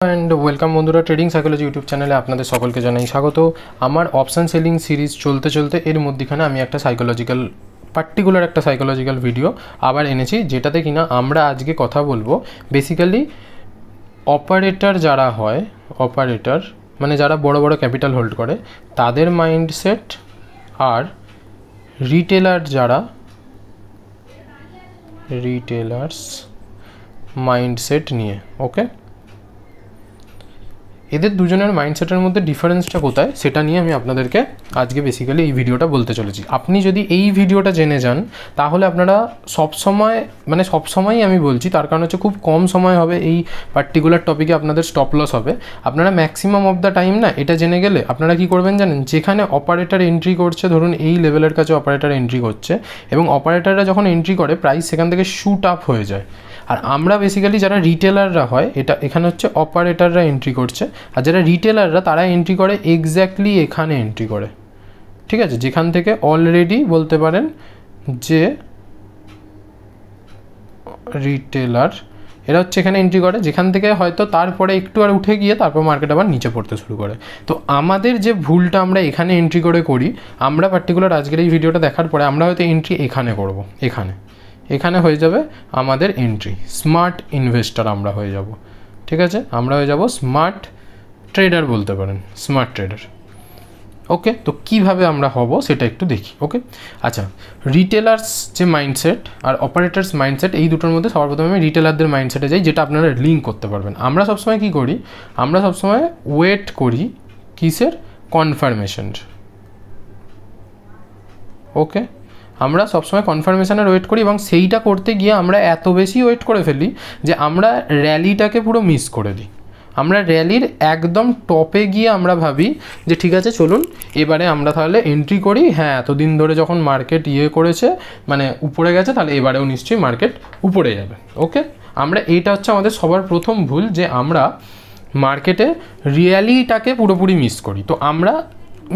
And welcome बंधुरा trading psychology YouTube चैनले आपनादेर सकलके जानाई स्वागत। आमार ऑप्शन सेलिंग सीरीज चलते चलते एर मध्यखाने आमी एकटा साइकोलॉजिकल पार्टिकुलर एक साइकोलॉजिकल भिडियो आबार एनेछि जेटाते किना आमरा आजके कथा बोलबो बेसिकली ऑपारेटर जारा हय ऑपारेटर माने जारा बड़ो बड़ो कैपिटल होल्ड करे तादेर माइंडसेट और रिटेलर जारा रिटेलार्स माइंडसेट निये ओके এদের দুজনের মাইন্ডসেটের মধ্যে ডিফারেন্সটা কোথায় সেটা নিয়ে আমি আপনাদেরকে আজকে বেসিক্যালি এই ভিডিওটা বলতে চলেছি। আপনি যদি এই ভিডিওটা জেনে যান তাহলে আপনারা সবসময় আমি বলছি তার কারণ হচ্ছে খুব কম সময় হবে এই পার্টিকুলার টপিকে আপনাদের স্টপ লস হবে। আপনারা ম্যাক্সিমাম অফ দ্য টাইম না এটা জেনে গেলে আপনারা কি করবেন জানেন, যেখানে অপারেটর এন্ট্রি করছে ধরুন এই লেভেলের কাছে অপারেটর এন্ট্রি করছে এবং অপারেটররা যখন এন্ট্রি করে প্রাইস সেখান থেকে শুট আপ হয়ে যায়। আর আমরা বেসিক্যালি যারা রিটেলাররা হয় এটা এখানে হচ্ছে অপারেটররা এন্ট্রি করছে আর যারা রিটেলাররা তারা এন্ট্রি করে এক্স্যাক্টলি এখানে এন্ট্রি করে, ঠিক আছে, যেখান থেকে অলরেডি বলতে পারেন যে রিটেলার এরা হচ্ছে এখানে এন্ট্রি করে যেখান থেকে হয়তো তারপরে একটু আর উঠে গিয়ে তারপর মার্কেট আবার নিচে পড়তে শুরু করে। তো আমাদের যে ভুলটা আমরা এখানে এন্ট্রি করে করি, আমরা পার্টিকুলার আজকের এই ভিডিওটা দেখার পরে আমরা হয়তো এন্ট্রি এখানে করব, এখানে হয়ে যাবে আমাদের এন্ট্রি, স্মার্ট ইনভেস্টর আমরা হয়ে যাব, ঠিক আছে, আমরা হয়ে যাব স্মার্ট ট্রেডার বলতে পারেন, স্মার্ট ট্রেডার। ওকে, তো কিভাবে আমরা হব সেটা একটু দেখি। ওকে আচ্ছা, রিটেলার্স যে মাইন্ডসেট আর অপারেটার্স মাইন্ডসেট এই দুটোর মধ্যে সবার প্রথমে আমি রিটেলারদের মাইন্ডসেটে যাই, যেটা আপনারা লিঙ্ক করতে পারবেন। আমরা সবসময় কী করি, আমরা সবসময় ওয়েট করি কিসের, কনফার্মেশন। ওকে, আমরা সবসময় কনফার্মেশনের ওয়েট করি এবং সেইটা করতে গিয়ে আমরা এত বেশি ওয়েট করে ফেলি যে আমরা র্যালিটাকে পুরো মিস করে দিই। আমরা র্যালির একদম টপে গিয়ে আমরা ভাবি যে ঠিক আছে চলুন এবারে আমরা তাহলে এন্ট্রি করি, হ্যাঁ এতদিন ধরে যখন মার্কেট করেছে মানে উপরে গেছে তাহলে এবারেও নিশ্চয়ই মার্কেট উপরে যাবে। ওকে, আমরা এইটা হচ্ছে আমাদের সবার প্রথম ভুল যে আমরা মার্কেটে রিয়ালিটাকে পুরোপুরি মিস করি। তো আমরা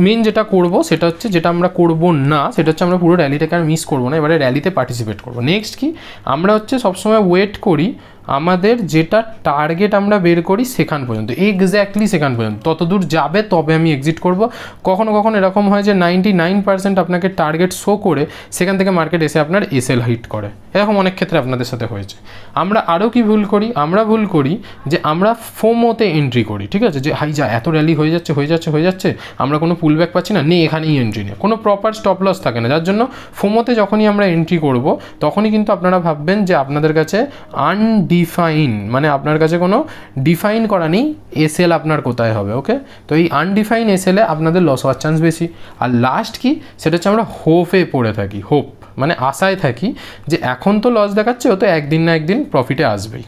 মেন যেটা করব সেটা হচ্ছে, যেটা আমরা করব না সেটা হচ্ছে আমরা পুরো র্যালিটাকে আর মিস করবো না, এবারে র্যালিতে পার্টিসিপেট করব। নেক্সট কি, আমরা হচ্ছে সবসময় ওয়েট করি আমাদের যেটা টার্গেট আমরা বের করি সেখান পর্যন্ত, এক্স্যাক্টলি সেখান পর্যন্ত, তত দূর যাবে তবে আমি এক্সিট করব। কখনো কখনো এরকম হয় যে 99% আপনাকে টার্গেট শো করে সেখান থেকে মার্কেট এসে আপনার এসএল হিট করে, এরকম অনেক ক্ষেত্রে আপনাদের সাথে হয়েছে। আমরা আরও কি ভুল করি, আমরা ভুল করি যে আমরা ফোমোতে এন্ট্রি করি, ঠিক আছে, যে হাই যা এত র্যালি হয়ে যাচ্ছে আমরা কোনো পুল ব্যাক পাচ্ছি না, এখানেই এন্ট্রি নেই, কোনো প্রপার স্টপ লস থাকে না, যার জন্য ফোমোতে যখনই আমরা এন্ট্রি করব তখনই কিন্তু আপনারা ভাববেন যে আপনাদের কাছে আনডিফাইন, মানে আপনার কাছে কোনো ডিফাইন করা নেই এসএল আপনার কোথায় হবে। ওকে, তো এই আনডিফাইন এসএলে আপনাদের লস হওয়ার চান্স বেশি। আর লাস্ট কি, সেটা হচ্ছে আমরা হোপে পড়ে থাকি, হোপ মানে আশায় থাকি যে এখন তো লস দেখাচ্ছে ও তো একদিন না একদিন প্রফিটে আসবেই।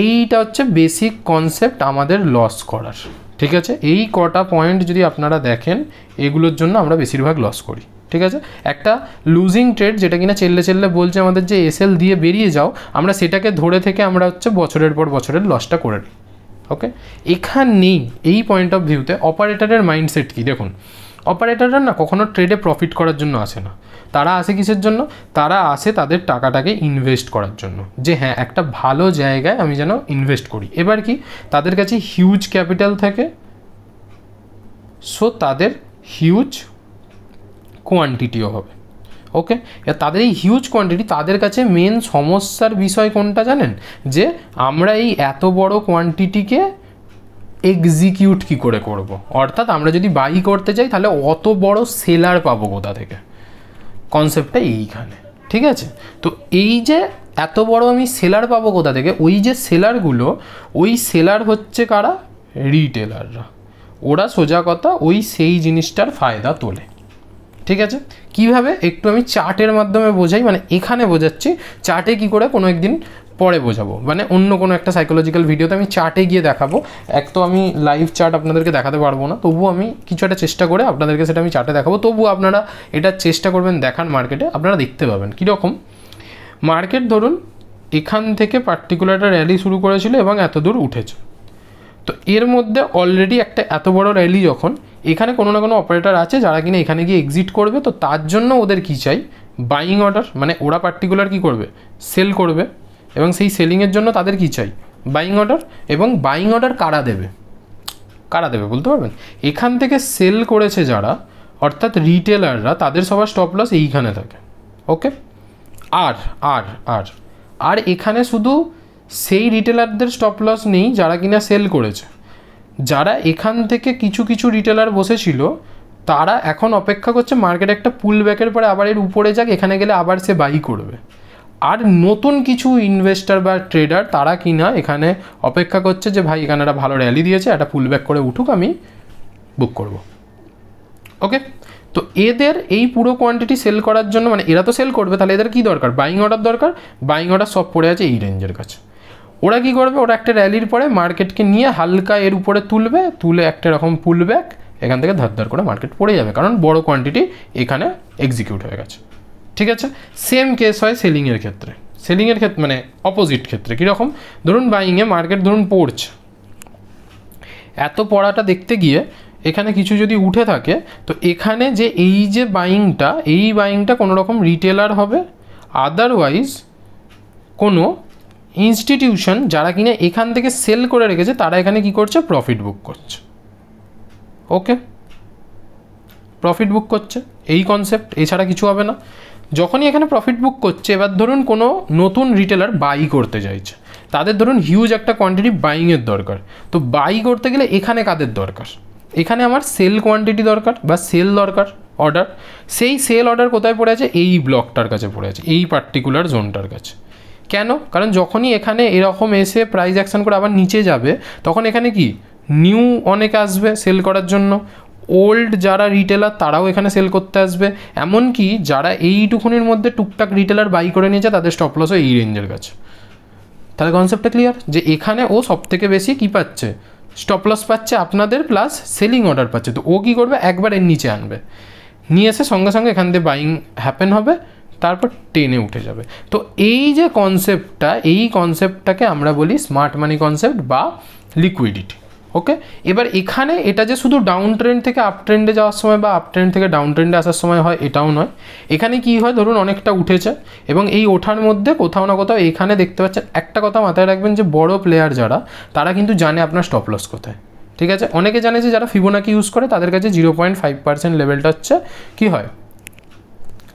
এইটা হচ্ছে বেসিক কনসেপ্ট আমাদের লস করার, ঠিক আছে। এই কটা পয়েন্ট যদি আপনারা দেখেন এগুলোর জন্য আমরা বেশিরভাগ লস করি, ঠিক আছে। একটা লুজিং ট্রেড যেটা কিনা চেল্লে বলছে আমাদের যে এসএল দিয়ে বেরিয়ে যাও, আমরা সেটাকে ধরে থেকে আমরা হচ্ছে বছরের পর বছরের লসটা করে নিই। ওকে, এখানেই এই পয়েন্ট অফ ভিউতে অপারেটরের মাইন্ডসেট কি দেখুন, অপারেটররা না কখনো ট্রেডে প্রফিট করার জন্য আসে না, তারা আসে কিসের জন্য, তারা আসে তাদের টাকাটাকে ইনভেস্ট করার জন্য, যে হ্যাঁ একটা ভালো জায়গায় আমি যেন ইনভেস্ট করি। এবার কি, তাদের কাছে হিউজ ক্যাপিটাল থাকে, সো তাদের হিউজ কোয়ান্টিটিও হবে। ওকে, তাদের এই হিউজ কোয়ান্টিটি, তাদের কাছে মেন সমস্যার বিষয় কোনটা জানেন, যে আমরা এই এত বড় কোয়ান্টিটিকে এক্সিকিউট কি করে করব, অর্থাৎ আমরা যদি বাই করতে চাই তাহলে অত বড় সেলার পাবো কোথা থেকে, কনসেপ্টটা এইখানে, ঠিক আছে। তো এই যে এত বড় আমি সেলার পাবো কোথা থেকে, ওই যে সেলারগুলো, ওই সেলার হচ্ছে কারা, রিটেলাররা, ওরা সোজা কথা ওই সেই জিনিসটার ফায়দা তোলে, ঠিক আছে। কিভাবে একটু আমি চার্টের মাধ্যমে বোঝাই, মানে এখানে বোঝাচ্ছি, চার্টে কি করে কোনো একদিন পরে বোঝাবো, মানে অন্য কোনো একটা সাইকোলজিক্যাল ভিডিওতে আমি চার্টে গিয়ে দেখাবো। এক তো আমি লাইভ চার্ট আপনাদেরকে দেখাতে পারবো না, তবুও আমি কিছু একটা চেষ্টা করে আপনাদেরকে সেটা আমি চার্টে দেখাবো, তবুও আপনারা এটা চেষ্টা করবেন দেখান মার্কেটে, আপনারা দেখতে পাবেন কীরকম মার্কেট ধরুন এখান থেকে পার্টিকুলার একটা র্যালি শুরু করেছিল এবং এত দূর উঠেছে। তো এর মধ্যে অলরেডি একটা এত বড় র্যালি যখন, এখানে কোনো না কোনো অপারেটর আছে যারা কিনা এখানে গিয়ে এক্সিট করবে, তো তার জন্য ওদের কী চাই, বাইং অর্ডার, মানে ওরা পার্টিকুলার কী করবে, সেল করবে, এবং সেই সেলিংয়ের জন্য তাদের কী চাই, বাইং অর্ডার, এবং বাইং অর্ডার কারা দেবে বলতে পারবেন? এখান থেকে সেল করেছে যারা, অর্থাৎ রিটেলাররা, তাদের সবার স্টপ লস এইখানে থাকে। ওকে, আর আর আর আর এখানে শুধু সেই রিটেলারদের স্টপ লস নেই যারা কিনা সেল করেছে। যারা এখান থেকে কিছু কিছু রিটেলার বসেছিল, তারা এখন অপেক্ষা করছে মার্কেট একটা পুল ব্যাকের পরে আবার এর উপরে যাক, এখানে গেলে আবার সে বাই করবে। আর নতুন কিছু ইনভেস্টার বা ট্রেডার তারা কিনা এখানে অপেক্ষা করছে যে ভাই এখানে একটা ভালো র্যালি দিয়েছে, একটা পুল ব্যাক করে উঠুক, আমি বুক করব। ওকে, তো এদের এই পুরো কোয়ান্টিটি সেল করার জন্য, মানে এরা তো সেল করবে, তাহলে এদের কী দরকার? বাইং অর্ডার দরকার। বাইং অর্ডার সব পড়ে আছে এই রেঞ্জের কাছে। ওরা কী করবে? ওরা একটা র্যালির পরে মার্কেটকে নিয়ে হালকা এর উপরে তুলে একটা রকম পুল ব্যাক, এখান থেকে ধার করে মার্কেট পড়ে যাবে, কারণ বড় কোয়ান্টিটি এখানে এক্সিকিউট হয়ে গেছে। ঠিক আছে, সেম কেস হয় সেলিংয়ের ক্ষেত্রে। মানে অপোজিট ক্ষেত্রে কীরকম? ধরুন বাইংয়ে মার্কেট ধরুন পড়ছে, এত পড়াটা দেখতে গিয়ে এখানে কিছু যদি উঠে থাকে, তো এখানে যে এই যে বাইংটা কোনো রকম রিটেলার হবে, আদারওয়াইজ কোনো ইনস্টিটিউশন যারা কিনা এখান থেকে সেল করে রেখেছে, তারা এখানে কি করছে? প্রফিট বুক করছে। ওকে, প্রফিট বুক করছে, এই কনসেপ্ট, এছাড়া কিছু হবে না। যখনই এখানে প্রফিট বুক করছে, এবার ধরুন কোনো নতুন রিটেলার বাই করতে চাইছে, তাদের ধরুন হিউজ একটা কোয়ান্টিটি বাইংয়ের দরকার। তো বাই করতে গেলে এখানে কাদের দরকার? এখানে আমার সেল কোয়ান্টিটি দরকার বা সেল দরকার, অর্ডার। সেই সেল অর্ডার কোথায় পড়ে আছে? এই ব্লকটার কাছে পড়ে আছে, এই পার্টিকুলার জোনটার কাছে। কেন? কারণ যখনই এখানে এরকম এসে প্রাইস অ্যাকশন করে আবার নিচে যাবে, তখন এখানে কি নিউ অনেকে আসবে সেল করার জন্য, ওল্ড যারা রিটেলার তারাও এখানে সেল করতে আসবে, এমনকি যারা এইটুকুনির মধ্যে টুকটাক রিটেলার বাই করে নিয়েছে তাদের স্টপ লসও এই রেঞ্জের কাছে। তাহলে কনসেপ্টটা ক্লিয়ার যে এখানে ও সবথেকে বেশি কী পাচ্ছে? স্টপ লস পাচ্ছে আপনাদের, প্লাস সেলিং অর্ডার পাচ্ছে। তো ও কী করবে? একবার এর নিচে আনবে, নিয়ে এসে সঙ্গে সঙ্গে এখান থেকে বাইং হ্যাপেন হবে, তারপর টেনে উঠে যাবে। তো এই যে কনসেপ্টটা, এই কনসেপ্টটাকে আমরা বলি স্মার্ট মানি কনসেপ্ট বা লিকুইডিটি। ওকে, এবার এখানে এটা যে শুধু ডাউন ট্রেন্ড থেকে আপ ট্রেন্ডে যাওয়ার সময় বা আপ ট্রেন্ড থেকে ডাউন ট্রেন্ডে আসার সময় হয়, এটাও নয়। এখানে কি হয়? ধরুন অনেকটা উঠেছে, এবং এই ওঠার মধ্যে কোথাও না কোথাও এখানে দেখতে পাচ্ছেন, একটা কথা মাথায় রাখবেন যে বড় প্লেয়ার যারা, তারা কিন্তু জানে আপনার স্টপ লস কোথায়। ঠিক আছে, অনেকে জানে যে যারা ফিবোনাকি ইউজ করে তাদের কাছে 0.5% লেভেলটা হচ্ছে কী হয়?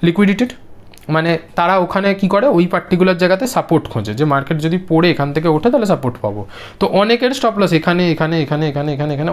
লিকুইডিটেড। মানে তারা ওখানে কি করে? ওই পার্টিকুলার জায়গাতে সাপোর্ট খোঁজে, যে মার্কেট যদি পড়ে এখান থেকে ওঠে তাহলে সাপোর্ট পাবো। তো অনেকের স্টপ লস এখানে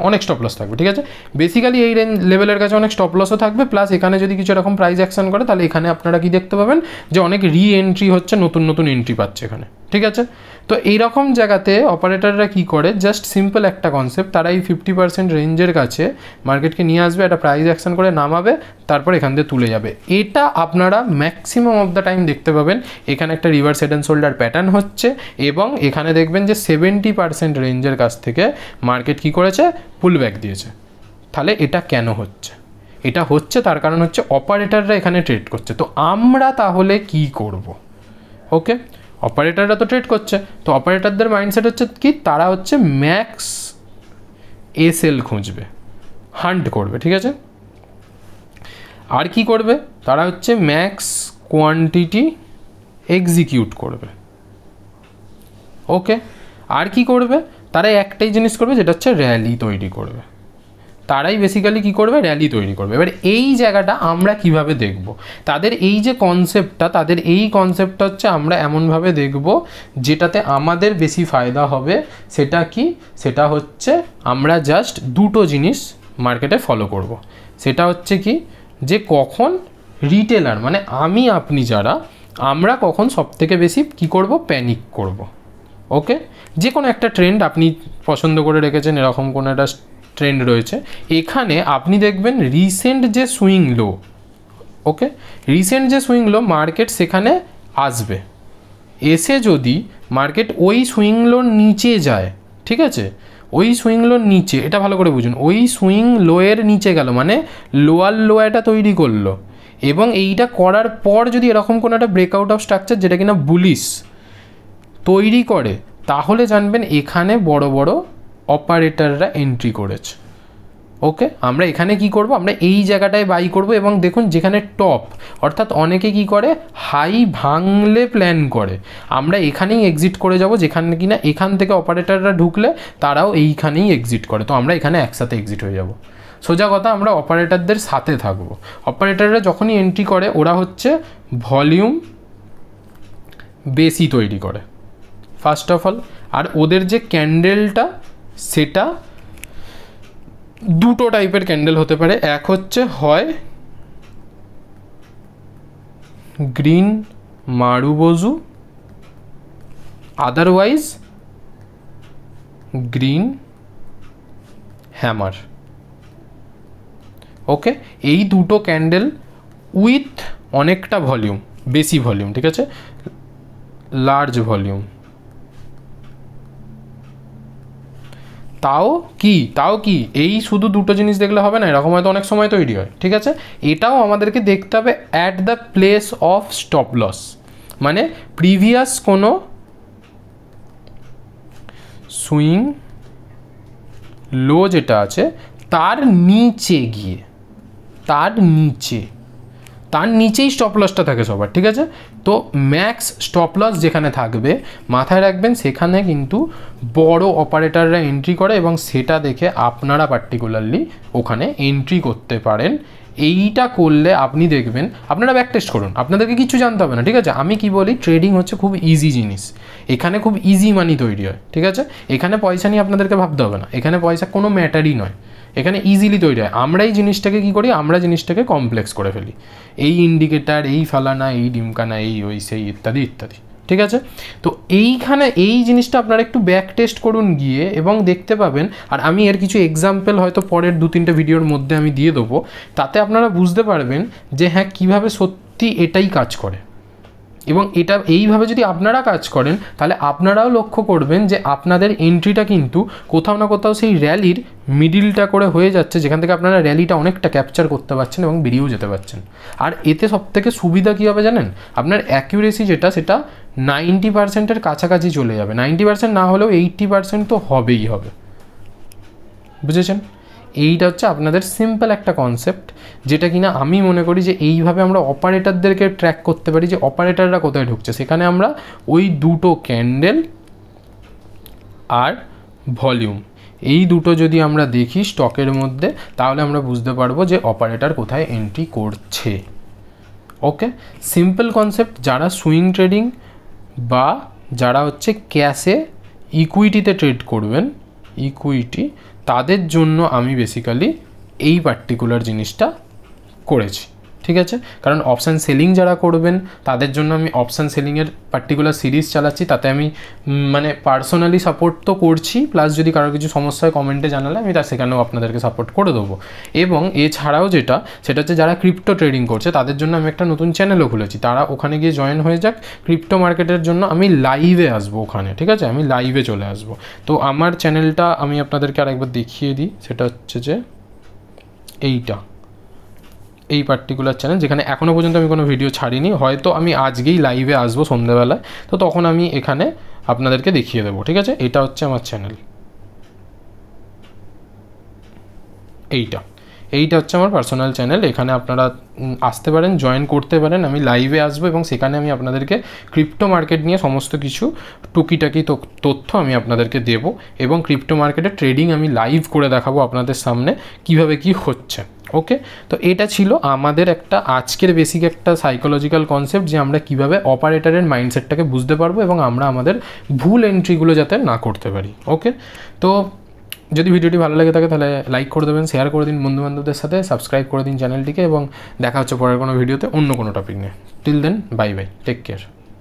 অনেক স্টপ লস থাকবে। ঠিক আছে, বেসিক্যালি এই লেভেলের কাছে অনেক স্টপ লসও থাকবে, প্লাস এখানে যদি কিছু এরকম প্রাইস অ্যাকশন করে, তাহলে এখানে আপনারা কি দেখতে পাবেন? যে অনেক এন্ট্রি হচ্ছে, নতুন এন্ট্রি পাচ্ছে এখানে। ঠিক আছে, তো এইরকম জায়গাতে অপারেটররা কি করে? জাস্ট সিম্পল একটা কনসেপ্ট, তারা এই 50% রেঞ্জের কাছে মার্কেটকে নিয়ে আসবে, একটা প্রাইস অ্যাকশন করে নামাবে, তারপর এখান থেকে তুলে যাবে। এটা আপনারা ম্যাক্সিমাম অফ দ্য টাইম দেখতে পাবেন। এখানে একটা reverse head and shoulder pattern হচ্ছে, এবং এখানে দেখবেন যে 70% রেঞ্জের কাছ থেকে মার্কেট কি করেছে? পুল ব্যাক দিয়েছে। তাহলে এটা কেন হচ্ছে? এটা হচ্ছে তার কারণ হচ্ছে অপারেটররা এখানে ট্রেড করছে। তো আমরা তাহলে কি করব? ওকে, অপারেটররা তো ট্রেড করছে, তো অপারেটরদের মাইন্ডসেট হচ্ছে কি? তারা হচ্ছে ম্যাক্স এসএল খুঁজবে, হান্ট করবে। ঠিক আছে, আর কি করবে? তারা হচ্ছে ম্যাক্স কোয়ান্টিটি এক্সিকিউট করবে। ওকে, আর কি করবে? তারা একটাই জিনিস করবে, যেটা হচ্ছে র্যালি তৈরি করবে। তারাই বেসিক্যালি কী করবে? র্যালি তৈরি করবে। এবার এই জায়গাটা আমরা কিভাবে দেখব? তাদের এই যে কনসেপ্টটা, তাদের এই কনসেপ্টটা হচ্ছে আমরা এমনভাবে দেখব যেটাতে আমাদের বেশি ফায়দা হবে। সেটা কি? সেটা হচ্ছে আমরা জাস্ট দুটো জিনিস মার্কেটে ফলো করব। সেটা হচ্ছে কি? যে কখন রিটেলার, মানে আমি আপনি যারা, আমরা কখন সবথেকে বেশি কি করব? প্যানিক করব। ওকে, যে কোনো একটা ট্রেন্ড আপনি পছন্দ করে রেখেছেন, এরকম কোনো একটা ট্রেন্ড রয়েছে, এখানে আপনি দেখবেন রিসেন্ট যে সুইং লো, ওকে, রিসেন্ট যে সুইং লো, মার্কেট সেখানে আসবে, এসে যদি মার্কেট ওই সুইং লোর নিচে যায়, ঠিক আছে, ওই সুইং লোর নিচে, এটা ভালো করে বুঝুন, ওই সুইং লোয়ের নিচে গেল, মানে লোয়ার লোয়াটা তৈরি করলো, এবং এইটা করার পর যদি এরকম কোনো একটা ব্রেকআউট অফ স্ট্রাকচার যেটা কিনা বুলিশ তৈরি করে, তাহলে জানবেন এখানে বড় বড় অপারেটররা এন্ট্রি করেছে। ওকে, আমরা এখানে কি করব, আমরা এই জায়গাটায় বাই করব এবং দেখুন যেখানে টপ, অর্থাৎ অনেকে কি করে হাই ভাঙলে প্ল্যান করে, আমরা এখানেই এক্সিট করে যাব, যেখানে কিনা এখান থেকে অপারেটররা ঢুকলে তারাও এইখানেই এক্সিট করে, তো আমরা এখানে একসাথে এক্সিট হয়ে যাব। সোজা কথা, আমরা অপারেটরদের সাথে থাকবো। অপারেটররা যখনই এন্ট্রি করে ওরা হচ্ছে ভলিউম বেশি তৈরি করে ফার্স্ট অফ অল, আর ওদের যে ক্যান্ডেলটা সেটা দুটো টাইপের ক্যান্ডেল হতে পারে। এক হচ্ছে হয় গ্রিন মারুবোজু, আদারওয়াইজ গ্রিন হ্যামার। ওকে, এই দুটো ক্যান্ডেল উইথ অনেকটা ভলিউম, বেশি ভলিউম, ঠিক আছে, লার্জ ভলিউম। তাও কি এই শুধু দুটো জিনিস দেখলে হবে না, এরকম হয়তো অনেক সময় তৈরি হয়, ঠিক আছে। এটাও আমাদেরকে দেখতে হবে at the place of stop loss, মানে প্রিভিয়াস কোনো সুইং লো যেটা আছে তার নিচে গিয়ে, তার নিচেই স্টপ লসটা থাকে সবার, ঠিক আছে। তো ম্যাক্স স্টপ লস যেখানে থাকবে মাথায় রাখবেন সেখানে কিন্তু বড় অপারেটররা এন্ট্রি করে এবং সেটা দেখে আপনারা পার্টিকুলারলি ওখানে এন্ট্রি করতে পারেন। এইটা করলে আপনি দেখবেন, আপনারা ব্যাক টেস্ট করুন, আপনাদেরকে কিছু জানতে হবে না, ঠিক আছে। আমি কি বলি, ট্রেডিং হচ্ছে খুব ইজি জিনিস, এখানে খুব ইজি মানি তৈরি হয়, ঠিক আছে। এখানে পয়সা নিয়ে আপনাদেরকে ভাবতে হবে না, এখানে পয়সা কোনো ম্যাটারই নয়, এখানে ইজিলি তৈরি হয়। আমরা এই জিনিসটাকে কী করি, আমরা জিনিসটাকে কমপ্লেক্স করে ফেলি, এই ইন্ডিকেটার, এই ফালানা, এই ডিমকানা, এই ওই সেই ইত্যাদি ইত্যাদি, ঠিক আছে। তো এইখানে এই জিনিসটা আপনারা একটু ব্যাক টেস্ট করুন গিয়ে এবং দেখতে পাবেন, আর আমি এর কিছু এক্সাম্পল হয়তো পরের 2-3টে ভিডিওর মধ্যে আমি দিয়ে দেবো, তাতে আপনারা বুঝতে পারবেন যে হ্যাঁ কীভাবে সত্যি এটাই কাজ করে। এবং এটা এইভাবে যদি আপনারা কাজ করেন তাহলে আপনারাও লক্ষ্য করবেন যে আপনাদের এন্ট্রিটা কিন্তু কোথাও না কোথাও সেই র্যালির মিডিলটা করে হয়ে যাচ্ছে, যেখান থেকে আপনারা র্যালিটা অনেকটা ক্যাপচার করতে পারছেন এবং বেরিয়েও যেতে পারছেন। আর এতে সবথেকে সুবিধা কী হবে জানেন, আপনার অ্যাকিউরেসি যেটা সেটা 90%-এর কাছাকাছি চলে যাবে, 90% না হলেও 80% তো হবেই হবে, বুঝেছেন। এইটা হচ্ছে আপনাদের সিম্পল একটা কনসেপ্ট, যেটা কিনা আমি মনে করি যে এইভাবে আমরা অপারেটরদেরকে ট্র্যাক করতে পারি যে অপারেটররা কোথায় ঢুকছে। সেখানে আমরা ওই দুটো ক্যান্ডেল আর ভলিউম, এই দুটো যদি আমরা দেখি স্টকের মধ্যে, তাহলে আমরা বুঝতে পারবো যে অপারেটর কোথায় এন্ট্রি করছে। ওকে, সিম্পল কনসেপ্ট। যারা সুইং ট্রেডিং বা যারা হচ্ছে ক্যাশে ইকুইটিতে ট্রেড করবেন, ইকুইটি, তাদের জন্য আমি বেসিক্যালি এই পার্টিকুলার জিনিসটা করেছি, ঠিক আছে। কারণ অপশান সেলিং যারা করবেন তাদের জন্য আমি অপশান সেলিংয়ের পার্টিকুলার সিরিজ চালাচ্ছি, তাতে আমি মানে পার্সোনালি সাপোর্ট তো করছি, প্লাস যদি কারোর কিছু সমস্যা হয় কমেন্টে জানালে আমি তার সেখানেও আপনাদেরকে সাপোর্ট করে দেবো। এবং এছাড়াও সেটা হচ্ছে যারা ক্রিপ্টো ট্রেডিং করছে তাদের জন্য আমি একটা নতুন চ্যানেলও খুলেছি, তারা ওখানে গিয়ে জয়েন হয়ে যাক। ক্রিপ্টো মার্কেটের জন্য আমি লাইভে আসবো ওখানে, ঠিক আছে, আমি লাইভে চলে আসবো। তো আমার চ্যানেলটা আমি আপনাদেরকে আরেকবার দেখিয়ে দিই, সেটা হচ্ছে যে এই পার্টিকুলার চ্যানেল, যেখানে এখনও পর্যন্ত আমি কোনো ভিডিও ছাড়িনি, হয়তো আমি আজকেই লাইভে আসবো সন্ধ্যেবেলায়, তো তখন আমি এখানে আপনাদেরকে দেখিয়ে দেবো, ঠিক আছে। এটা হচ্ছে আমার চ্যানেল, এইটা হচ্ছে আমার পার্সোনাল চ্যানেল। এখানে আপনারা আসতে পারেন, জয়েন করতে পারেন, আমি লাইভে আসবো এবং সেখানে আমি আপনাদেরকে ক্রিপ্টো মার্কেট নিয়ে সমস্ত কিছু টুকিটাকি তথ্য আমি আপনাদেরকে দেব এবং ক্রিপ্টো মার্কেটে ট্রেডিং আমি লাইভ করে দেখাবো আপনাদের সামনে কিভাবে কি হচ্ছে। ওকে, তো এটা ছিল আমাদের একটা আজকের বেসিক একটা সাইকোলজিক্যাল কনসেপ্ট, যে আমরা কিভাবে অপারেটরের মাইন্ডসেটটাকে বুঝতে পারবো এবং আমরা আমাদের ভুল এন্ট্রিগুলো যাতে না করতে পারি। ওকে, তো যদি ভিডিওটি ভালো লাগে থাকে তাহলে লাইক করে দেবেন, শেয়ার করে দিন বন্ধুবান্ধবদের সাথে, সাবস্ক্রাইব করে দিন চ্যানেলটিকে এবং দেখা হচ্ছে পরের কোনো ভিডিওতে অন্য কোনো টপিক নিয়ে। Till then, bye bye, take care.